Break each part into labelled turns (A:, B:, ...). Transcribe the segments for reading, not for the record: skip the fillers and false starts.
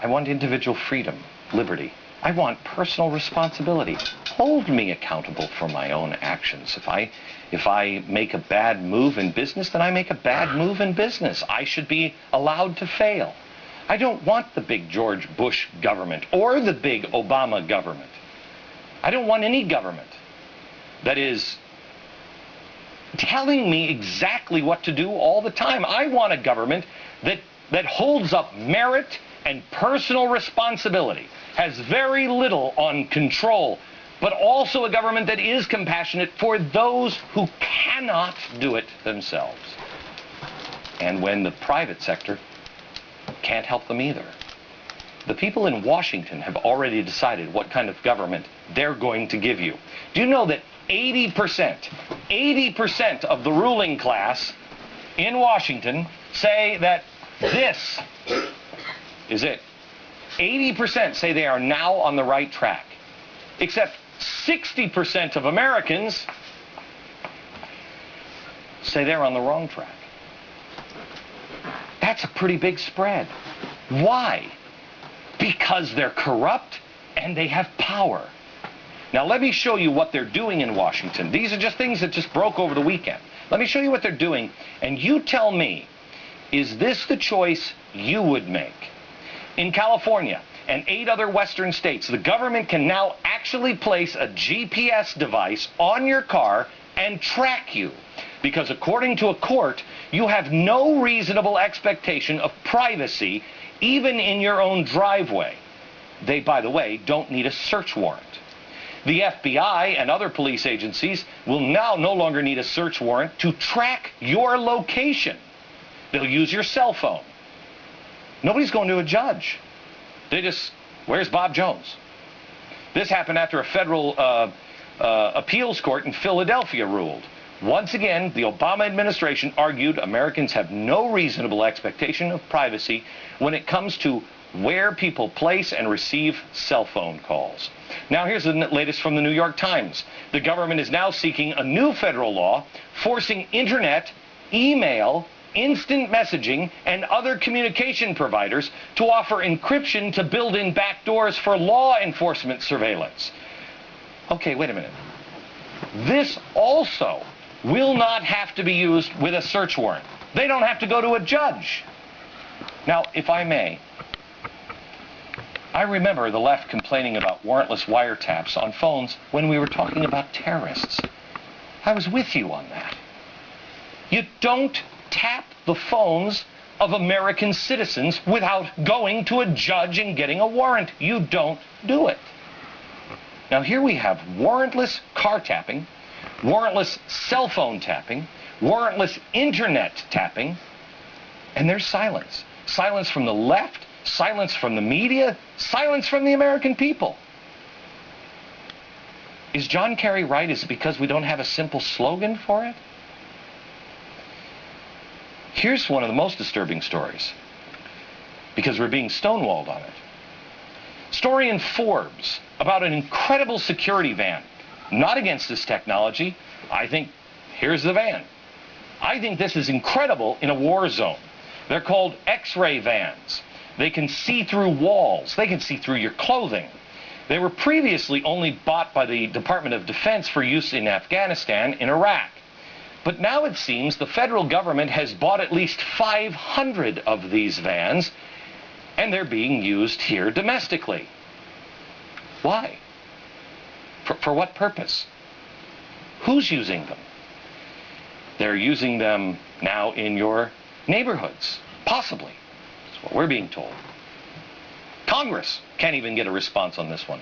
A: I want individual freedom, liberty. I want personal responsibility. Hold me accountable for my own actions. If I make a bad move in business, then I make a bad move in business. I should be allowed to fail. I don't want the big George Bush government or the big Obama government. I don't want any government that is telling me exactly what to do all the time. I want a government that holds up merit and personal responsibility, has very little on control, but also a government that is compassionate for those who cannot do it themselves. And when the private sector can't help them either. The people in Washington have already decided what kind of government they're going to give you. Do you know that 80% of the ruling class in Washington say that this is it? 80% say they are now on the right track, except 60% of Americans say they're on the wrong track. That's a pretty big spread. Why? Because they're corrupt and they have power. Now let me show you what they're doing in Washington. These are just things that just broke over the weekend. Let me show you what they're doing, and you tell me, is this the choice you would make? In California and 8 other western states, the government can now actually place a GPS device on your car and track you, because according to a court, you have no reasonable expectation of privacy even in your own driveway. They, by the way, don't need a search warrant. The FBI and other police agencies will now no longer need a search warrant to track your location. They'll use your cell phone. Nobody's going to a judge. They just, where's Bob Jones? This happened after a federal appeals court in Philadelphia ruled. Once again, the Obama administration argued Americans have no reasonable expectation of privacy when it comes to where people place and receive cell phone calls. Now here's the latest from the New York Times. The government is now seeking a new federal law forcing internet, email, instant messaging, and other communication providers to offer encryption to build in backdoors for law enforcement surveillance. Okay, wait a minute. This also will not have to be used with a search warrant. They don't have to go to a judge. Now, if I may, I remember the left complaining about warrantless wiretaps on phones when we were talking about terrorists. I was with you on that. You don't tap the phones of American citizens without going to a judge and getting a warrant. You don't do it. Now here we have warrantless car tapping, warrantless cell phone tapping, warrantless internet tapping, and there's silence. Silence from the left, silence from the media, silence from the American people. Is John Kerry right? Is it because we don't have a simple slogan for it? Here's one of the most disturbing stories, because we're being stonewalled on it. Story in Forbes about an incredible security van. Not against this technology. I think, here's the van. I think this is incredible in a war zone. They're called X-ray vans. They can see through walls. They can see through your clothing. They were previously only bought by the Department of Defense for use in Afghanistan and Iraq. But now it seems the federal government has bought at least 500 of these vans, and they're being used here domestically. Why? For what purpose? Who's using them? They're using them now in your neighborhoods, possibly. That's what we're being told. Congress can't even get a response on this one.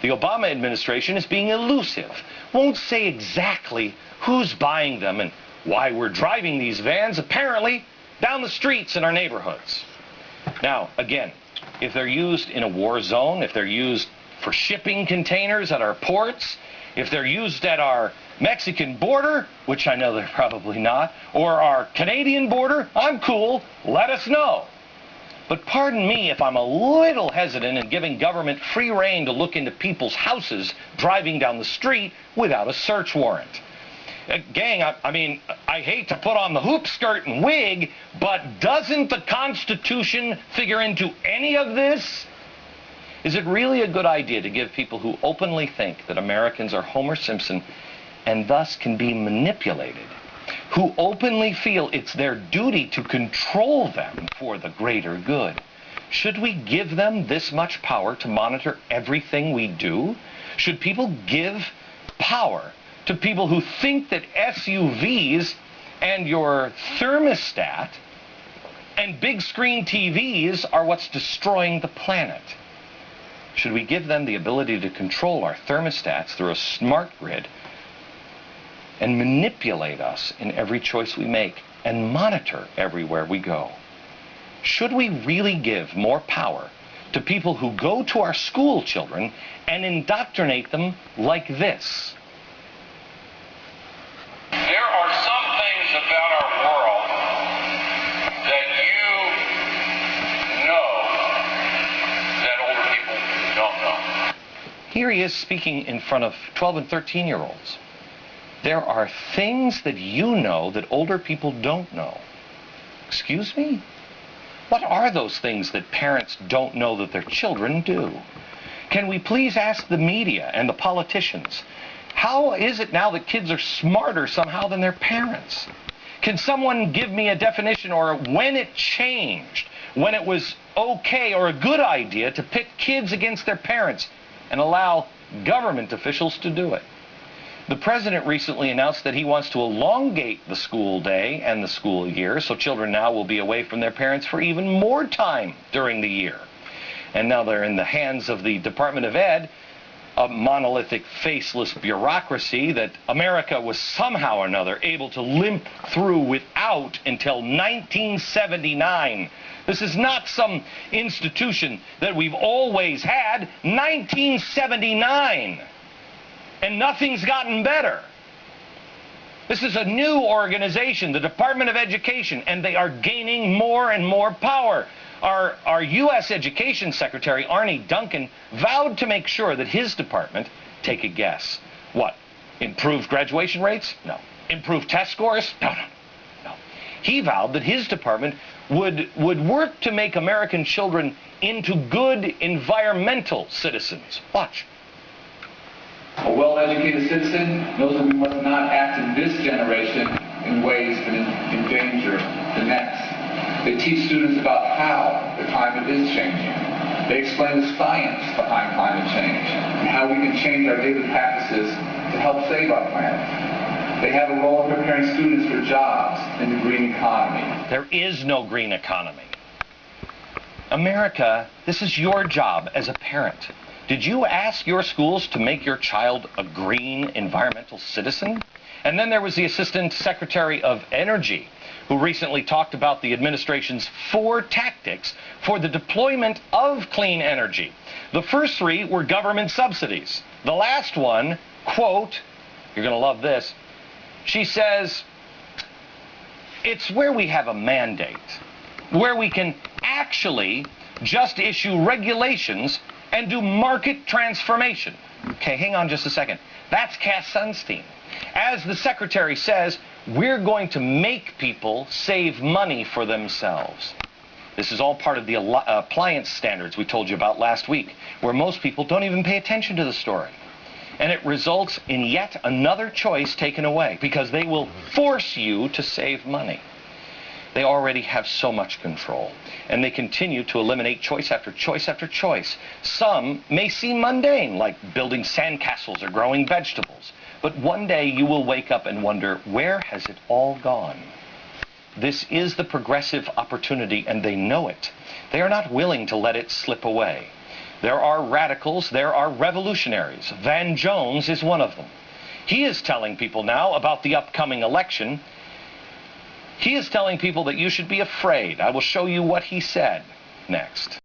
A: The Obama administration is being elusive, won't say exactly who's buying them and why we're driving these vans, apparently, down the streets in our neighborhoods. Now, again, if they're used in a war zone, if they're used for shipping containers at our ports, if they're used at our Mexican border, which I know they're probably not, or our Canadian border, I'm cool, let us know. But pardon me if I'm a little hesitant in giving government free rein to look into people's houses driving down the street without a search warrant. Gang, I mean, I hate to put on the hoop skirt and wig, but doesn't the Constitution figure into any of this? Is it really a good idea to give people who openly think that Americans are Homer Simpson and thus can be manipulated, who openly feel it's their duty to control them for the greater good? Should we give them this much power to monitor everything we do? Should people give power to people who think that SUVs and your thermostat and big screen TVs are what's destroying the planet? Should we give them the ability to control our thermostats through a smart grid and manipulate us in every choice we make and monitor everywhere we go? Should we really give more power to people who go to our school children and indoctrinate them like this?
B: There are some things about our world that you know that older people don't know.
A: Here he is speaking in front of 12 and 13-year-olds. There are things that you know that older people don't know. Excuse me? What are those things that parents don't know that their children do? Can we please ask the media and the politicians, how is it now that kids are smarter somehow than their parents? Can someone give me a definition or when it changed, when it was okay or a good idea to pit kids against their parents and allow government officials to do it? The president recently announced that he wants to elongate the school day and the school year, so children now will be away from their parents for even more time during the year. And now they're in the hands of the Department of Ed, a monolithic, faceless bureaucracy that America was somehow or another able to limp through without until 1979. This is not some institution that we've always had. 1979. And nothing's gotten better. This is a new organization, the Department of Education, and they are gaining more and more power. Our U.S. Education Secretary, Arne Duncan, vowed to make sure that his department, take a guess, what? Improved graduation rates? No. Improved test scores? No. He vowed that his department would work to make American children into good environmental citizens. Watch.
C: A well-educated citizen knows that we must not act in this generation in ways that endanger the next. They teach students about how the climate is changing. They explain the science behind climate change and how we can change our daily practices to help save our planet. They have a role in preparing students for jobs in the green economy.
A: There is no green economy. America, this is your job as a parent. Did you ask your schools to make your child a green environmental citizen? And then there was the Assistant Secretary of Energy, who recently talked about the administration's 4 tactics for the deployment of clean energy. The first 3 were government subsidies. The last one, quote, you're going to love this, she says, it's where we have a mandate, where we can actually just issue regulations and do market transformation. Okay, hang on just a second. That's Cass Sunstein. As the secretary says, we're going to make people save money for themselves. This is all part of the appliance standards we told you about last week, where most people don't even pay attention to the story. And it results in yet another choice taken away because they will force you to save money. They already have so much control, and they continue to eliminate choice after choice after choice. Some may seem mundane, like building sandcastles or growing vegetables, but one day you will wake up and wonder, where has it all gone? This is the progressive opportunity, and they know it. They are not willing to let it slip away. There are radicals, there are revolutionaries. Van Jones is one of them. He is telling people now about the upcoming election. He is telling people that you should be afraid. I will show you what he said next.